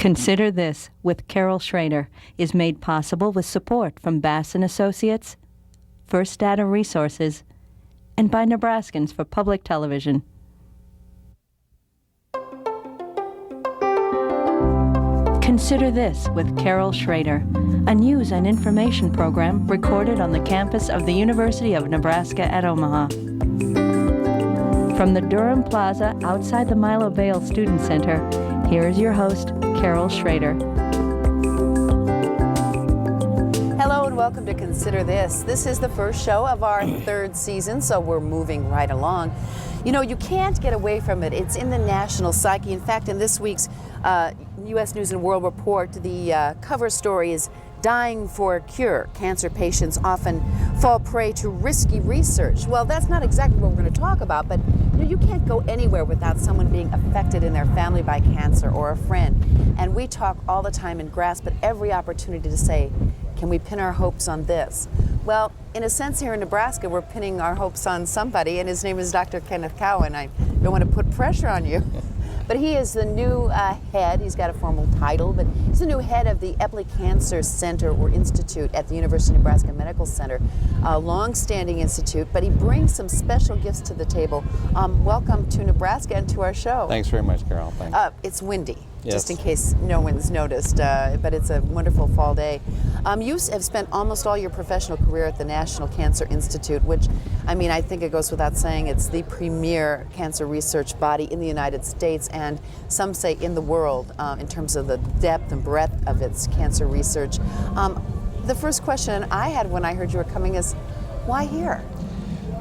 Consider This with Carol Schrader is made possible with support from Bass & Associates, First Data Resources, and by Nebraskans for Public Television. Consider This with Carol Schrader, a news and information program recorded on the campus of the University of Nebraska at Omaha. From the Durham Plaza outside the Milo Vale Student Center, here is your host, Carol Schrader. Hello and welcome to Consider This. This is the first show of our third season, so we're moving right along. You know, you can't get away from it. It's in the national psyche. In fact, in this week's U.S. News and World Report, the cover story is Dying for a Cure. Cancer patients often fall prey to risky research. Well, that's not exactly what we're going to talk about, but you can't go anywhere without someone being affected in their family by cancer or a friend. And we talk all the time and grasp at every opportunity to say, can we pin our hopes on this? Well, in a sense here in Nebraska, we're pinning our hopes on somebody, and his name is Dr. Kenneth Cowan. I don't want to put pressure on you. But he is the new head, he's got a formal title, but he's the new head of the Epley Cancer Center or Institute at the University of Nebraska Medical Center, a long-standing institute, but he brings some special gifts to the table. Welcome to Nebraska and to our show. Thanks very much, Carol. Thanks. It's windy, yes. Just in case no one's noticed, but it's a wonderful fall day. You have spent almost all your professional career at the National Cancer Institute, which, I mean, I think it goes without saying, it's the premier cancer research body in the United States and some say in the world in terms of the depth and breadth of its cancer research. The first question I had when I heard you were coming is, why here?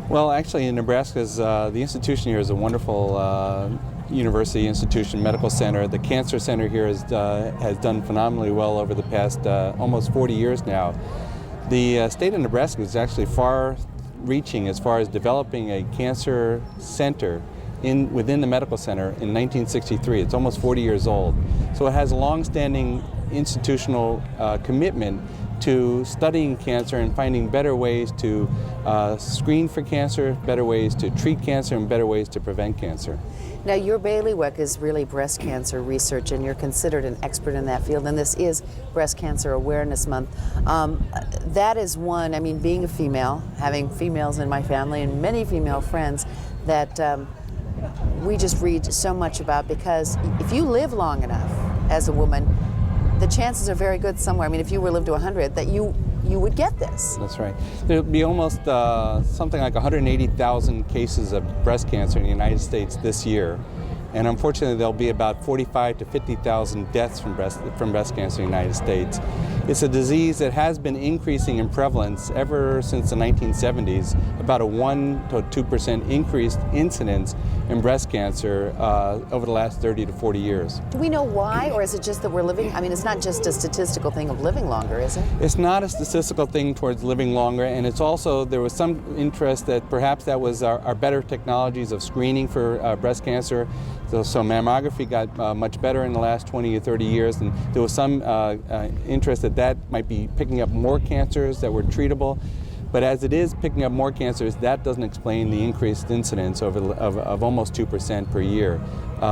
Well, actually, in Nebraska's, the institution here is a wonderful university institution, medical center. The cancer center here has done phenomenally well over the past almost 40 years now. The state of Nebraska is actually far-reaching as far as developing a cancer center within the medical center in 1963. It's almost 40 years old. So it has a long-standing institutional commitment to studying cancer and finding better ways to screen for cancer, better ways to treat cancer, and better ways to prevent cancer. Now, your bailiwick is really breast cancer research, and you're considered an expert in that field, and this is Breast Cancer Awareness Month. That is one, I mean, being a female, having females in my family and many female friends that we just read so much about, because if you live long enough as a woman, the chances are very good somewhere. I mean, if you were live to 100, that you would get this. That's right. There'll be almost something like 180,000 cases of breast cancer in the United States this year. And unfortunately, there'll be about 45 to 50,000 deaths from breast cancer in the United States. It's a disease that has been increasing in prevalence ever since the 1970s, about a 1 to 2% increased incidence in breast cancer over the last 30 to 40 years. Do we know why, or is it just that we're living, I mean, it's not just a statistical thing of living longer, is it? It's not a statistical thing towards living longer, and it's also, there was some interest that perhaps that was our better technologies of screening for breast cancer. So mammography got much better in the last 20 or 30 years, and there was some interest that might be picking up more cancers that were treatable. But as it is picking up more cancers, that doesn't explain the increased incidence of almost 2% per year.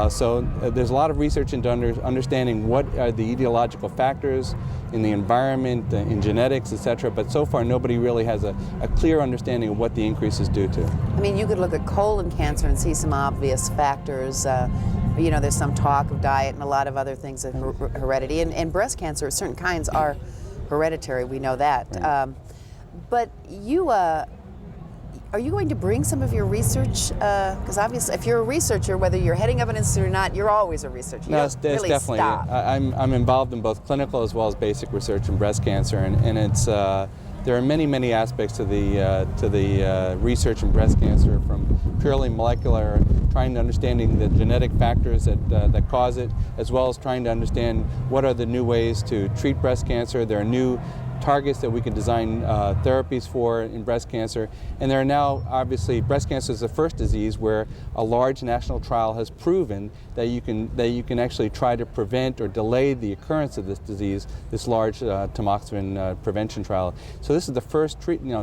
So there's a lot of research into understanding what are the etiological factors in the environment, in genetics, etc. But so far, nobody really has a clear understanding of what the increase is due to. I mean, you could look at colon cancer and see some obvious factors. You know, there's some talk of diet and a lot of other things of heredity. And breast cancer, certain kinds are hereditary, we know that. Right. But you, are you going to bring some of your research? Because obviously, if you're a researcher, whether you're heading up an institute or not, you're always a researcher. No, it's really definitely. Stop. I'm involved in both clinical as well as basic research in breast cancer, and it's there are many aspects to the research in breast cancer, from purely molecular, trying to understanding the genetic factors that cause it, as well as trying to understand what are the new ways to treat breast cancer. There are new targets that we can design therapies for in breast cancer. And there are now, obviously, breast cancer is the first disease where a large national trial has proven that you can actually try to prevent or delay the occurrence of this disease, this large tamoxifen prevention trial. So this is the first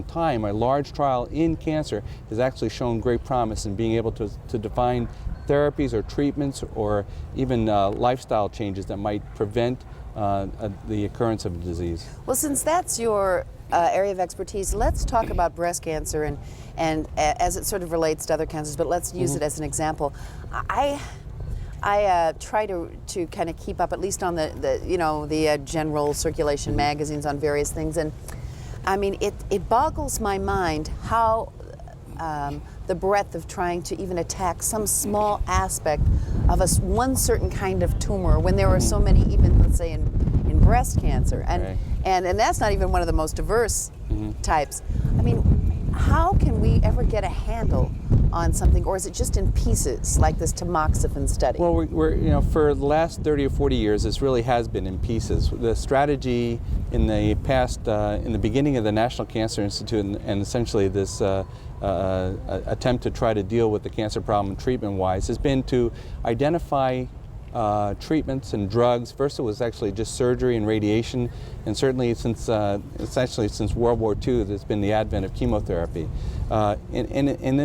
time a large trial in cancer has actually shown great promise in being able to define therapies or treatments or even lifestyle changes that might prevent the occurrence of the disease. Well, since that's your area of expertise, let's talk about breast cancer and as it sort of relates to other cancers, but let's use it as an example. I try to kind of keep up, at least on the general circulation magazines on various things, and I mean it boggles my mind how the breadth of trying to even attack some small aspect of one certain kind of tumor when there are so many, even let's say in breast cancer, and that's not even one of the most diverse types. I mean, how can we ever get a handle on something, or is it just in pieces like this tamoxifen study? Well, we're for the last 30 or 40 years, this really has been in pieces. The strategy in the past, in the beginning of the National Cancer Institute, and essentially this attempt to try to deal with the cancer problem treatment-wise, has been to identify treatments and drugs. First, it was actually just surgery and radiation, and certainly since World War II, there's been the advent of chemotherapy. In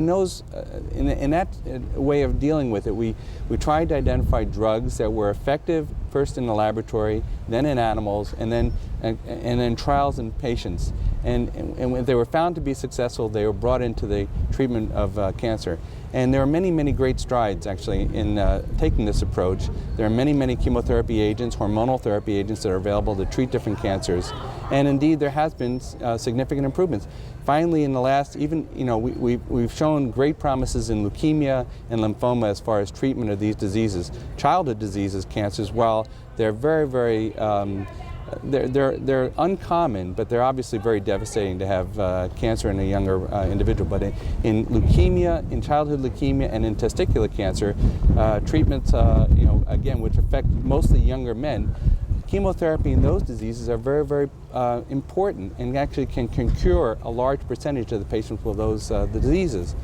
that way of dealing with it, we tried to identify drugs that were effective first in the laboratory, then in animals, and then trials in patients. And when they were found to be successful, they were brought into the treatment of cancer. And there are many, many great strides actually in taking this approach. There are many, many chemotherapy agents, hormonal therapy agents that are available to treat different cancers. And indeed, there has been significant improvements. Finally, in the last, we've shown great promises in leukemia and lymphoma as far as treatment of these diseases. Childhood diseases, cancers, while they're very, very they're uncommon, but they're obviously very devastating to have cancer in a younger individual. But in leukemia, in childhood leukemia, and in testicular cancer, treatments, again, which affect mostly younger men, chemotherapy in those diseases are very, very important, and actually can cure a large percentage of the patients with those the diseases.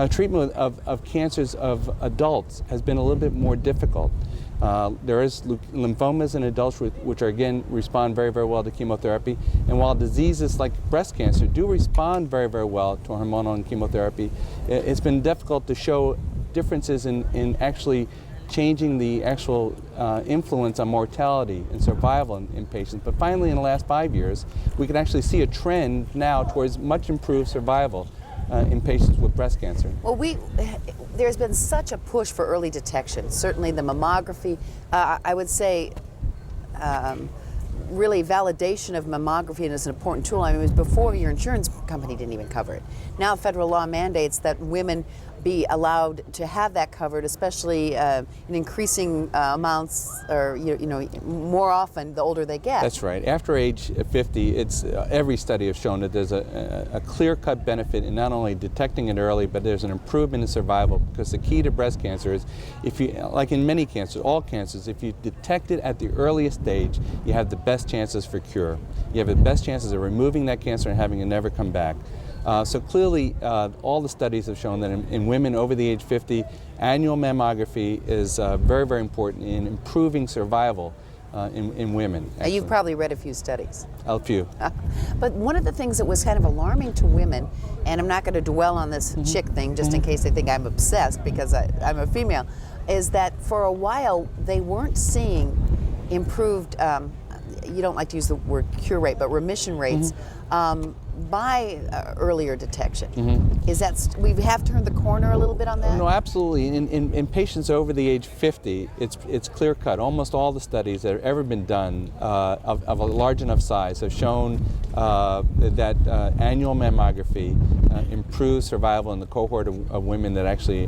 Treatment of cancers of adults has been a little bit more difficult. There is lymphomas in adults which are, again, respond very, very well to chemotherapy. And while diseases like breast cancer do respond very, very well to hormonal and chemotherapy, it's been difficult to show differences in actually changing the actual influence on mortality and survival in patients. But finally, in the last 5 years, we can actually see a trend now towards much improved survival in patients with breast cancer. Well, there's been such a push for early detection. Certainly the mammography, I would say, really validation of mammography is an important tool. I mean, it was before your insurance company didn't even cover it. Now federal law mandates that women be allowed to have that covered, especially in increasing amounts, or more often the older they get. That's right. After age 50, every study has shown that there's a clear-cut benefit in not only detecting it early, but there's an improvement in survival. Because the key to breast cancer is, if you, like in many cancers, all cancers, if you detect it at the earliest stage, you have the best chances for cure. You have the best chances of removing that cancer and having it never come back. So clearly, all the studies have shown that in women over the age 50, annual mammography is very, very important in improving survival in women. Now, you've probably read a few studies. A few. But one of the things that was kind of alarming to women, and I'm not going to dwell on this chick thing just in case they think I'm obsessed because I'm a female, is that for a while they weren't seeing improved, you don't like to use the word cure rate, but remission rates by earlier detection. Is that, we have turned the corner a little bit on that? No, absolutely. In patients over the age 50, it's clear cut. Almost all the studies that have ever been done of a large enough size have shown that annual mammography improves survival in the cohort of women that actually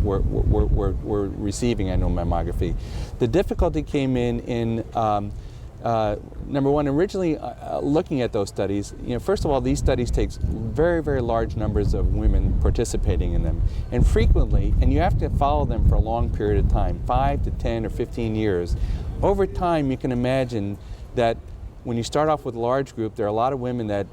were receiving annual mammography. The difficulty came in number one, originally looking at those studies, first of all, these studies take very, very large numbers of women participating in them. And frequently, and you have to follow them for a long period of time, 5 to 10 or 15 years. Over time, you can imagine that when you start off with a large group, there are a lot of women that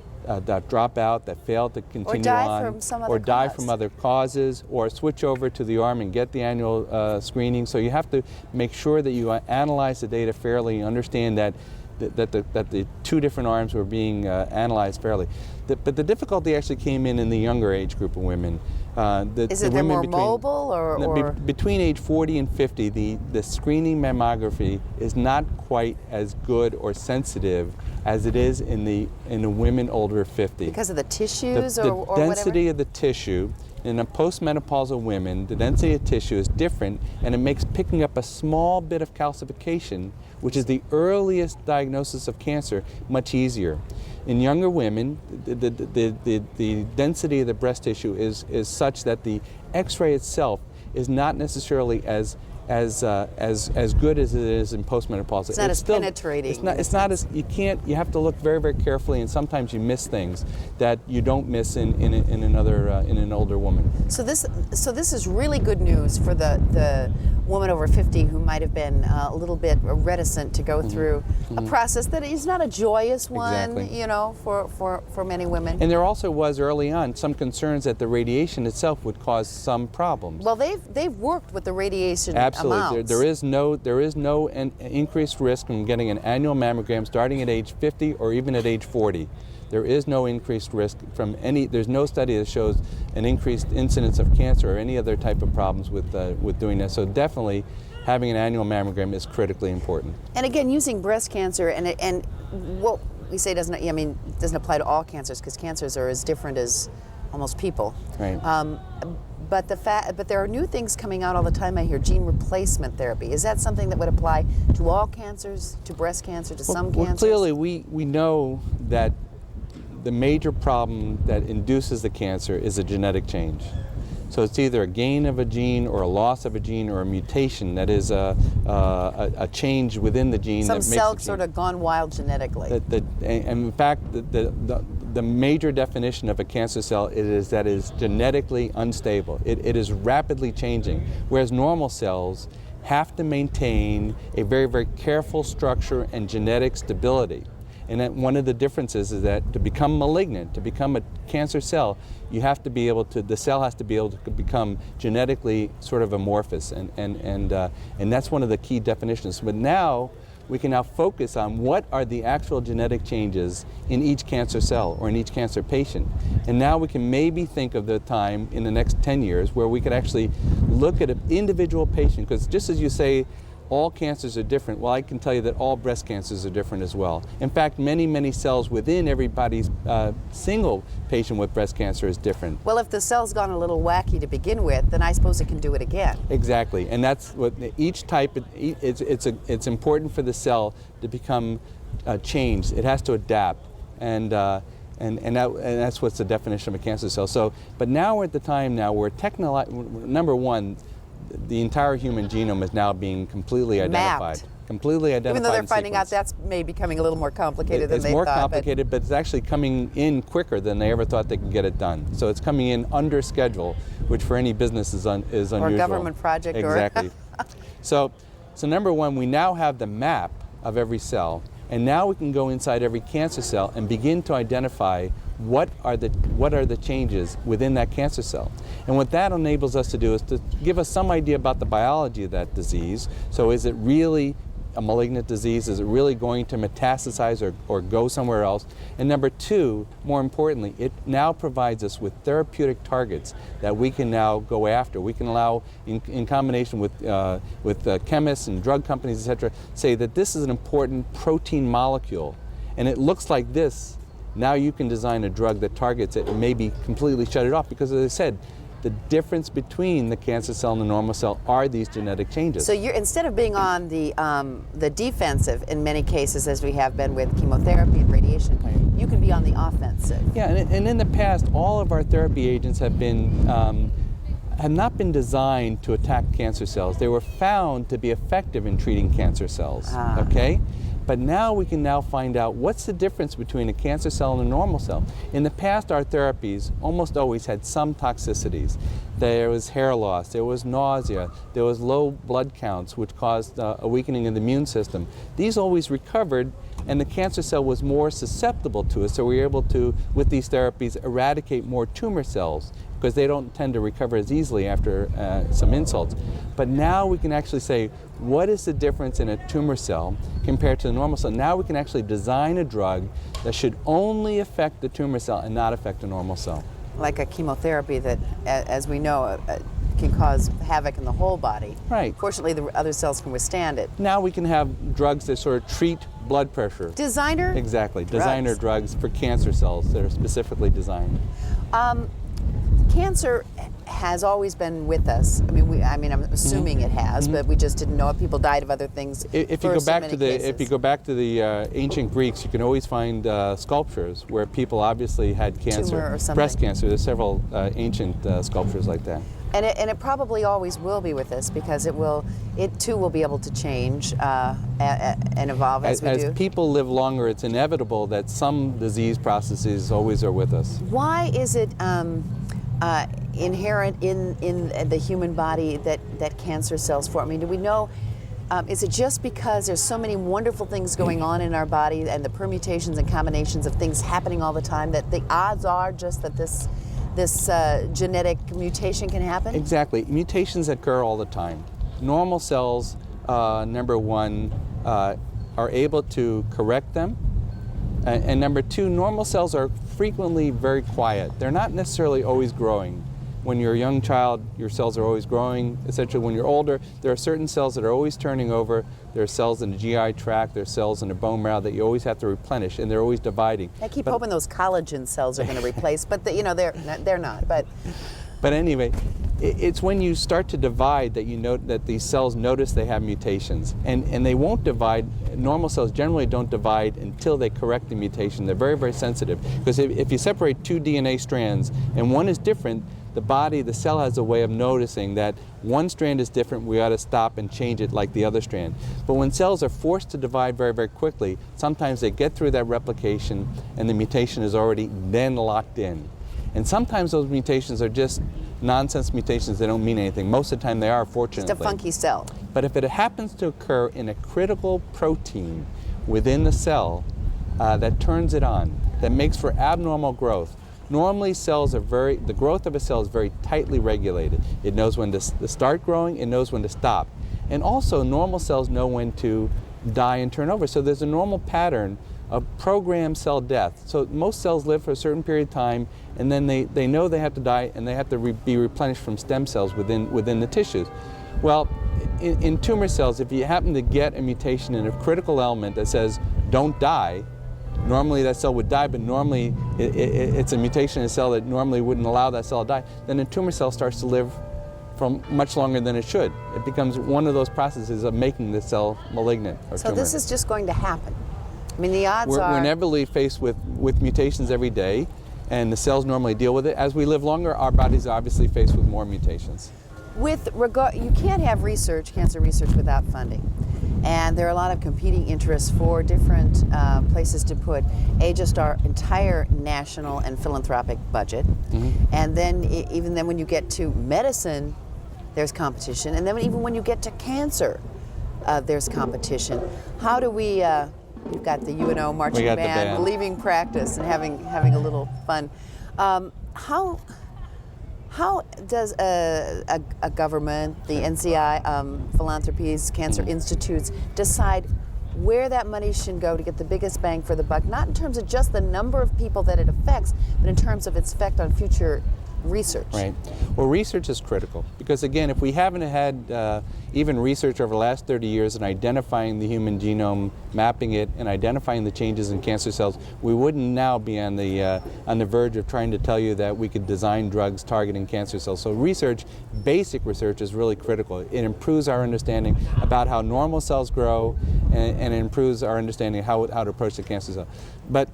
drop out, that fail to continue on, or die from other causes, or switch over to the arm and get the annual screening. So you have to make sure that you analyze the data fairly, and understand that the two different arms were being analyzed fairly. But the difficulty actually came in the younger age group of women. Is it they're more mobile or? Between age 40 and 50, the screening mammography is not quite as good or sensitive as it is in the women older 50. Because of the tissues the or density whatever? of the tissue in a postmenopausal women, the density of tissue is different, and it makes picking up a small bit of calcification, which is the earliest diagnosis of cancer, much easier. In younger women, the density of the breast tissue is such that the X-ray itself is not necessarily as good as it is in postmenopausal. It's not as penetrating. It's not as, you have to look very, very carefully, and sometimes you miss things that you don't miss in an older woman. So this is really good news for the woman over 50 who might have been a little bit reticent to go through a process that is not a joyous one, Exactly. you know, for many women. And there also was early on some concerns that the radiation itself would cause some problems. Well, they've worked with the radiation Absolutely. amounts. There is no increased risk from getting an annual mammogram starting at age 50 or even at age 40. There is no increased risk from there's no study that shows an increased incidence of cancer or any other type of problems with doing this. So definitely having an annual mammogram is critically important. And again, using breast cancer and what we say doesn't apply to all cancers, because cancers are as different as almost people. Right. But there are new things coming out all the time. I hear gene replacement therapy. Is that something that would apply to all cancers, to breast cancer, to some cancers? Well, clearly we know that the major problem that induces the cancer is a genetic change. So it's either a gain of a gene or a loss of a gene or a mutation that is a change within the gene. Some that makes cell the gene. sort of gone wild genetically. And in fact, the major definition of a cancer cell is that it is genetically unstable. It is rapidly changing, whereas normal cells have to maintain a very, very careful structure and genetic stability. And that one of the differences is that to become malignant, to become a cancer cell, the cell has to be able to become genetically sort of amorphous, and that's one of the key definitions. But now we can focus on what are the actual genetic changes in each cancer cell or in each cancer patient. And now we can maybe think of the time in the next 10 years where we could actually look at an individual patient, because just as you say, all cancers are different. Well, I can tell you that all breast cancers are different as well. In fact, many, many cells within everybody's single patient with breast cancer is different. Well, if the cell's gone a little wacky to begin with, then I suppose it can do it again. Exactly, and that's what each type. It's important for the cell to become changed. It has to adapt, and that's what's the definition of a cancer cell. So, but now we're at the time where number one, the entire human genome is now being completely identified. Mapped. Completely identified. Even though they're in finding out sequence. that's becoming a little more complicated than they thought. It's more complicated, but it's actually coming in quicker than they ever thought they could get it done. So it's coming in under schedule, which for any business is unusual. Or a government project. Exactly. So number one, we now have the map of every cell, and now we can go inside every cancer cell and begin to identify what are the changes within that cancer cell. And what that enables us to do is to give us some idea about the biology of that disease. So is it really a malignant disease? Is it really going to metastasize or go somewhere else? And number two, more importantly, it now provides us with therapeutic targets that we can now go after. We can allow, in combination with chemists and drug companies, etc., say that this is an important protein molecule, and it looks like this. Now you can design a drug that targets it and maybe completely shut it off, because, as I said, the difference between the cancer cell and the normal cell are these genetic changes. So you're, instead of being on the defensive in many cases, as we have been with chemotherapy and radiation, you can be on the offensive. Yeah, and in the past, all of our therapy agents have not been designed to attack cancer cells. They were found to be effective in treating cancer cells. Okay. But now we can find out what's the difference between a cancer cell and a normal cell. In the past, our therapies almost always had some toxicities. There was hair loss, there was nausea, there was low blood counts, which caused a weakening of the immune system. These always recovered and the cancer cell was more susceptible to it, so we were able to, with these therapies, eradicate more tumor cells because they don't tend to recover as easily after some insults. But now we can actually say, what is the difference in a tumor cell compared to the normal cell? Now we can actually design a drug that should only affect the tumor cell and not affect a normal cell. Like a chemotherapy that, as we know, can cause havoc in the whole body. Right. Fortunately, the other cells can withstand it. Now we can have drugs that sort of treat blood pressure. Designer? Exactly. Designer drugs for cancer cells that are specifically designed. Cancer has always been with us. I mean, I'm assuming it has, but we just didn't know it. People died of other things. If you go back to the ancient Greeks, you can always find sculptures where people obviously had cancer, tumor or something. Breast cancer. There's several ancient sculptures like that. And it probably always will be with us because it too will be able to change and evolve as we do. As people live longer, it's inevitable that some disease processes always are with us. Why is it inherent in the human body that cancer cells form? I mean, do we know, is it just because there's so many wonderful things going on in our body and the permutations and combinations of things happening all the time that the odds are just that this genetic mutation can happen? Exactly. Mutations occur all the time. Normal cells, number one, are able to correct them. And number two, normal cells are frequently very quiet. They're not necessarily always growing. When you're a young child, your cells are always growing. Essentially, when you're older, there are certain cells that are always turning over. There are cells in the GI tract, there are cells in the bone marrow that you always have to replenish, and they're always dividing. I keep hoping those collagen cells are going to replace, but they're not. But anyway, it's when you start to divide that you note that these cells notice they have mutations, and they won't divide. Normal cells generally don't divide until they correct the mutation. They're very, very sensitive, because if you separate two DNA strands and one is different, the cell has a way of noticing that one strand is different, we ought to stop and change it like the other strand. But when cells are forced to divide very, very quickly, sometimes they get through that replication and the mutation is already then locked in. And sometimes those mutations are just nonsense mutations. They don't mean anything. Most of the time they are, fortunately. Just a funky cell. But if it happens to occur in a critical protein within the cell that turns it on, that makes for abnormal growth, normally the growth of a cell is very tightly regulated. It knows when to start growing, it knows when to stop. And also normal cells know when to die and turn over. So there's a normal pattern of programmed cell death. So most cells live for a certain period of time, and then they know they have to die, and they have to be replenished from stem cells within the tissues. Well, in tumor cells, if you happen to get a mutation in a critical element that says don't die, normally that cell would die, but normally it's a mutation in a cell that normally wouldn't allow that cell to die, then the tumor cell starts to live for much longer than it should. It becomes one of those processes of making the cell malignant or So tumor. this is just going to happen. I mean, the odds are... We're inevitably faced with mutations every day, and the cells normally deal with it. As we live longer, our bodies are obviously faced with more mutations. You can't have cancer research without funding. And there are a lot of competing interests for different places to put just our entire national and philanthropic budget. And then even then when you get to medicine, there's competition. And then even when you get to cancer, there's competition. How do we, we've got the UNO marching band leaving practice and having a little fun. How does a government, the NCI, philanthropies, cancer institutes, decide where that money should go to get the biggest bang for the buck, not in terms of just the number of people that it affects, but in terms of its effect on future research? Right. Well, research is critical because, again, if we haven't had even research over the last 30 years in identifying the human genome, mapping it, and identifying the changes in cancer cells, we wouldn't now be on the verge of trying to tell you that we could design drugs targeting cancer cells. So research, basic research, is really critical. It improves our understanding about how normal cells grow, and it improves our understanding of how to approach the cancer cell. But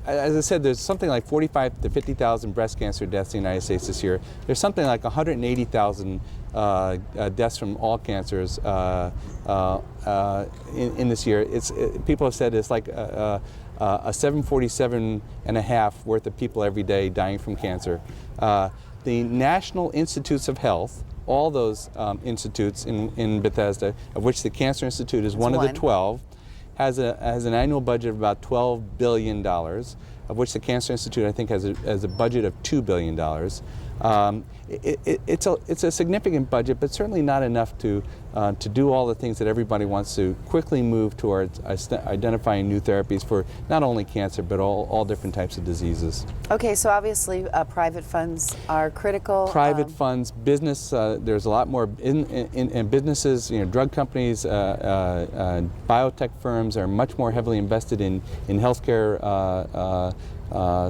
as I said, there's something like 45 to 50,000 breast cancer deaths in the United States this year. There's something like 180,000 deaths from all cancers in this year. People have said it's like a 747 and a half worth of people every day dying from cancer. The National Institutes of Health, all those institutes in Bethesda, of which the Cancer Institute is one of the 12, has an annual budget of about $12 billion, of which the Cancer Institute, I think, has a budget of $2 billion. It's a significant budget, but certainly not enough to do all the things that everybody wants to quickly move towards identifying new therapies for not only cancer, but all different types of diseases. Okay, so obviously private funds are critical. Private funds, business, there's a lot more in businesses, drug companies, biotech firms are much more heavily invested in healthcare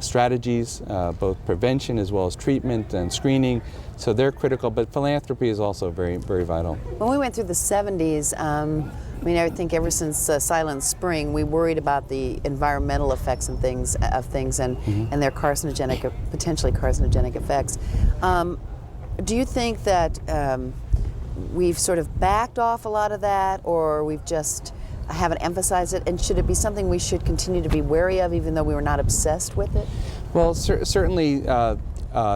strategies, both prevention as well as treatment and screening. So they're critical, but philanthropy is also very, very vital. When we went through the 70s, I think ever since Silent Spring, we worried about the environmental effects and things and their carcinogenic, potentially carcinogenic effects. Do you think that we've sort of backed off a lot of that, or we've just haven't emphasized it? And should it be something we should continue to be wary of, even though we were not obsessed with it? Well, certainly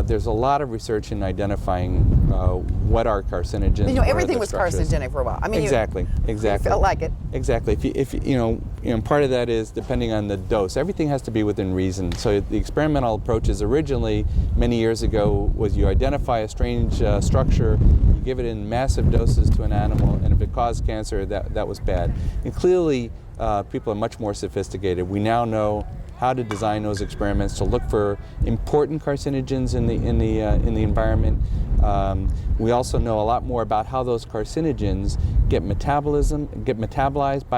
there's a lot of research in identifying what are carcinogens. Everything was carcinogenic for a while. Exactly. You felt like it. Exactly. If part of that is depending on the dose. Everything has to be within reason. So the experimental approaches originally, many years ago, was you identify a strange structure, you give it in massive doses to an animal, and if it caused cancer, that was bad. And clearly, people are much more sophisticated. We now know how to design those experiments to look for important carcinogens in the environment. We also know a lot more about how those carcinogens get metabolized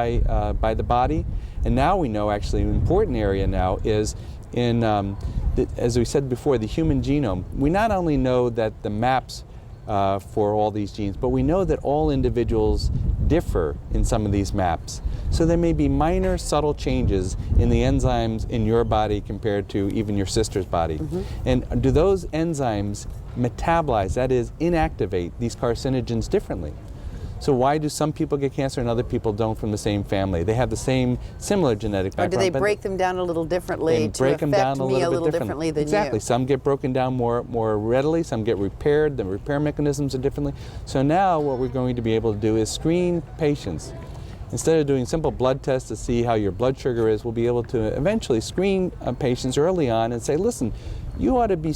by the body. And now we know, actually, an important area now is in, as we said before, the human genome. We not only know that the maps for all these genes, but we know that all individuals differ in some of these maps. So there may be minor, subtle changes in the enzymes in your body compared to even your sister's body. And do those enzymes metabolize, that is, inactivate these carcinogens differently? So why do some people get cancer and other people don't from the same family? They have the same, similar genetic background. Or do they break them down a little differently to affect me a little differently than you? Exactly. Some get broken down more readily. Some get repaired. The repair mechanisms are differently. So now what we're going to be able to do is screen patients. Instead of doing simple blood tests to see how your blood sugar is, we'll be able to eventually screen patients early on and say, listen, you ought to be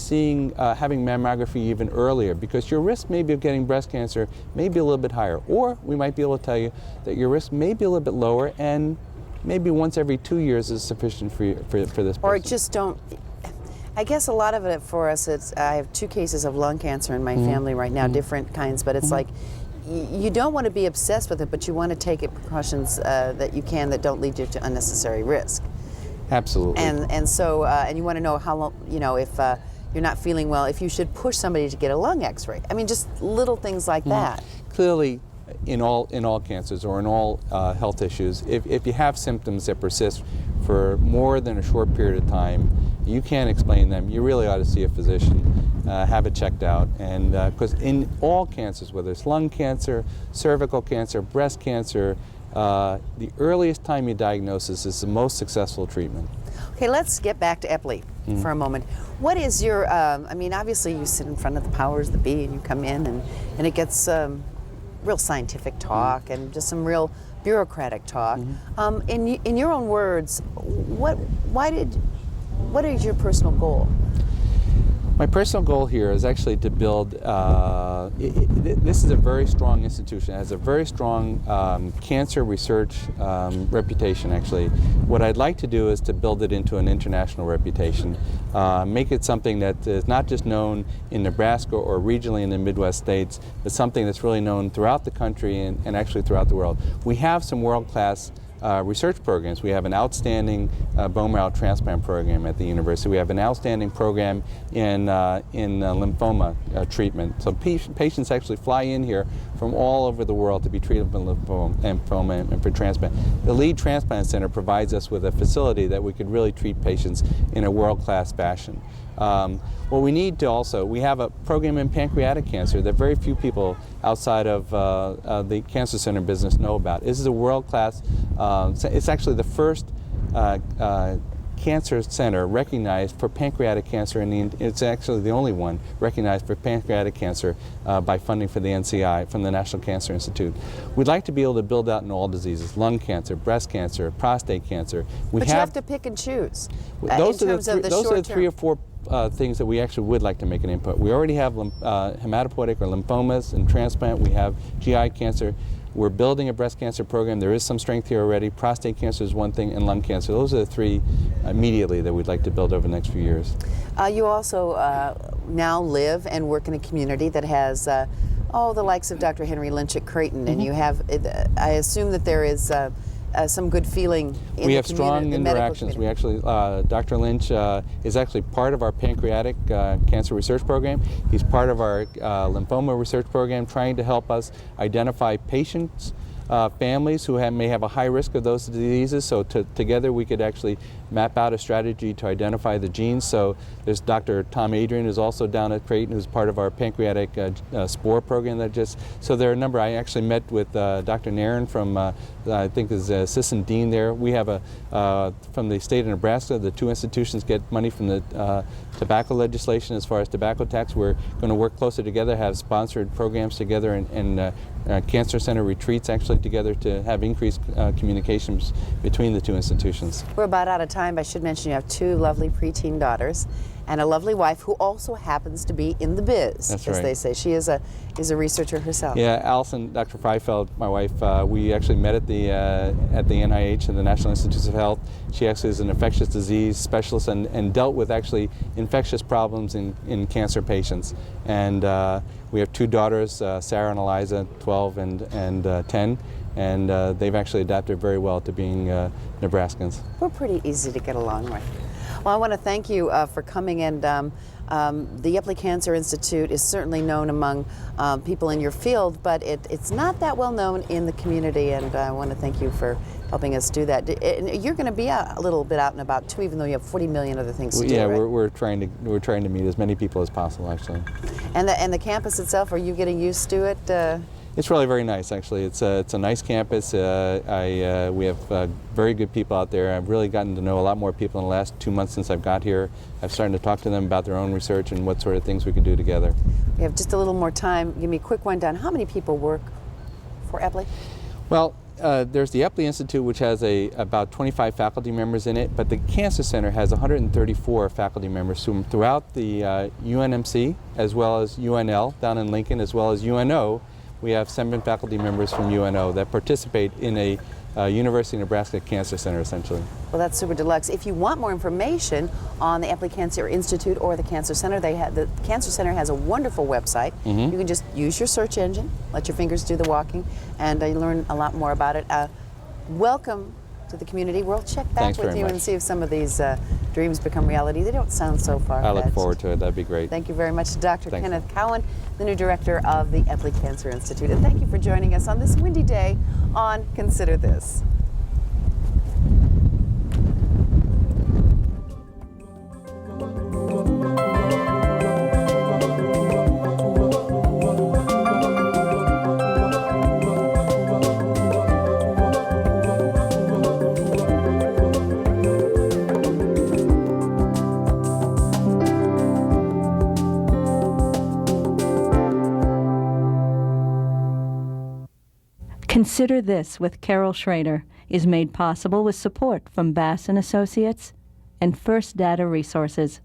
having mammography even earlier, because your risk maybe of getting breast cancer may be a little bit higher. Or we might be able to tell you that your risk may be a little bit lower, and maybe once every 2 years is sufficient for this person. Or just don't. I guess a lot of it for us, I have 2 cases of lung cancer in my family right now, different kinds, but it's like, you don't want to be obsessed with it, but you want to take precautions that you can that don't lead you to unnecessary risk. Absolutely. And so you want to know how long, if you're not feeling well, if you should push somebody to get a lung X-ray. I mean, just little things like that. Clearly, in all cancers or in all health issues, if you have symptoms that persist for more than a short period of time, you can't explain them, you really ought to see a physician, have it checked out. And because in all cancers, whether it's lung cancer, cervical cancer, breast cancer, the earliest time you diagnose this is the most successful treatment. Okay, let's get back to Epley for a moment. What is your, obviously you sit in front of the powers that be and you come in and it gets real scientific talk and just some real bureaucratic talk. In your own words, what is your personal goal? My personal goal here is actually to build, this is a very strong institution. It has a very strong cancer research reputation, actually. What I'd like to do is to build it into an international reputation, make it something that is not just known in Nebraska or regionally in the Midwest states, but something that's really known throughout the country and actually throughout the world. We have some world-class research programs. We have an outstanding bone marrow transplant program at the university. We have an outstanding program in lymphoma treatment. So patients actually fly in here from all over the world to be treated for lymphoma and for transplant. The Lead Transplant Center provides us with a facility that we could really treat patients in a world-class fashion. What we need to also, we have a program in pancreatic cancer that very few people outside of the cancer center business know about. This is a world-class, it's actually the first cancer center recognized for pancreatic cancer, and it's actually the only one recognized for pancreatic cancer by funding for the NCI from the National Cancer Institute. We'd like to be able to build out in all diseases: lung cancer, breast cancer, prostate cancer. But you have to pick and choose. Those are the 3 or 4 things that we actually would like to make an input. We already have hematopoietic or lymphomas and transplant. We have GI cancer. We're building a breast cancer program. There is some strength here already. Prostate cancer is one thing, and lung cancer. Those are the 3 immediately that we'd like to build over the next few years. You also now live and work in a community that has the likes of Dr. Henry Lynch at Creighton, and you have, I assume that there is some good feeling in we the have strong interactions. We actually, Dr. Lynch is actually part of our pancreatic cancer research program. He's part of our lymphoma research program, trying to help us identify patients, families who may have a high risk of those diseases. So together we could actually map out a strategy to identify the genes. So there's Dr. Tom Adrian, who's also down at Creighton, who's part of our pancreatic spore program so there are a number. I actually met with Dr. Nairn from, I think is assistant dean there. We have from the state of Nebraska, the 2 institutions get money from the tobacco legislation as far as tobacco tax. We're going to work closer together, have sponsored programs together, and cancer center retreats actually together to have increased communications between the 2 institutions. We're about out of time. I should mention you have 2 lovely preteen daughters and a lovely wife who also happens to be in the biz, That's as right. they say. She is a researcher herself. Yeah, Allison, Dr. Freifeld, my wife, we actually met at the NIH and the National Institutes of Health. She actually is an infectious disease specialist and dealt with actually infectious problems in cancer patients. And we have 2 daughters, Sarah and Eliza, 12 and 10. And they've actually adapted very well to being Nebraskans. We're pretty easy to get along with. Well, I want to thank you for coming, and the Epley Cancer Institute is certainly known among people in your field, but it's not that well known in the community, and I want to thank you for helping us do that. You're going to be a little bit out and about too, even though you have 40 million other things to do. Yeah, right? we're trying to meet as many people as possible, actually. And the campus itself, are you getting used to it? It's really very nice, actually. It's a nice campus. We have very good people out there. I've really gotten to know a lot more people in the last 2 months since I've got here. I've started to talk to them about their own research and what sort of things we could do together. We have just a little more time. Give me a quick rundown. How many people work for Epley? Well, there's the Epley Institute, which has about 25 faculty members in it, but the Cancer Center has 134 faculty members from throughout the UNMC, as well as UNL down in Lincoln, as well as UNO. We have 7 faculty members from UNO that participate in a University of Nebraska Cancer Center, essentially. Well, that's super deluxe. If you want more information on the Epley Cancer Institute or the Cancer Center, the Cancer Center has a wonderful website. Mm-hmm. You can just use your search engine, let your fingers do the walking, and you learn a lot more about it. Welcome to the community. We'll check back Thanks with very you much. and see if some of these dreams become reality. They don't sound so far-fetched. I look forward to it. That'd be great. Thank you very much to Dr. Thanks. Kenneth Cowan, the new director of the Epley Cancer Institute. And thank you for joining us on this windy day on Consider This. Consider This with Carol Schrader is made possible with support from Bass & Associates and First Data Resources.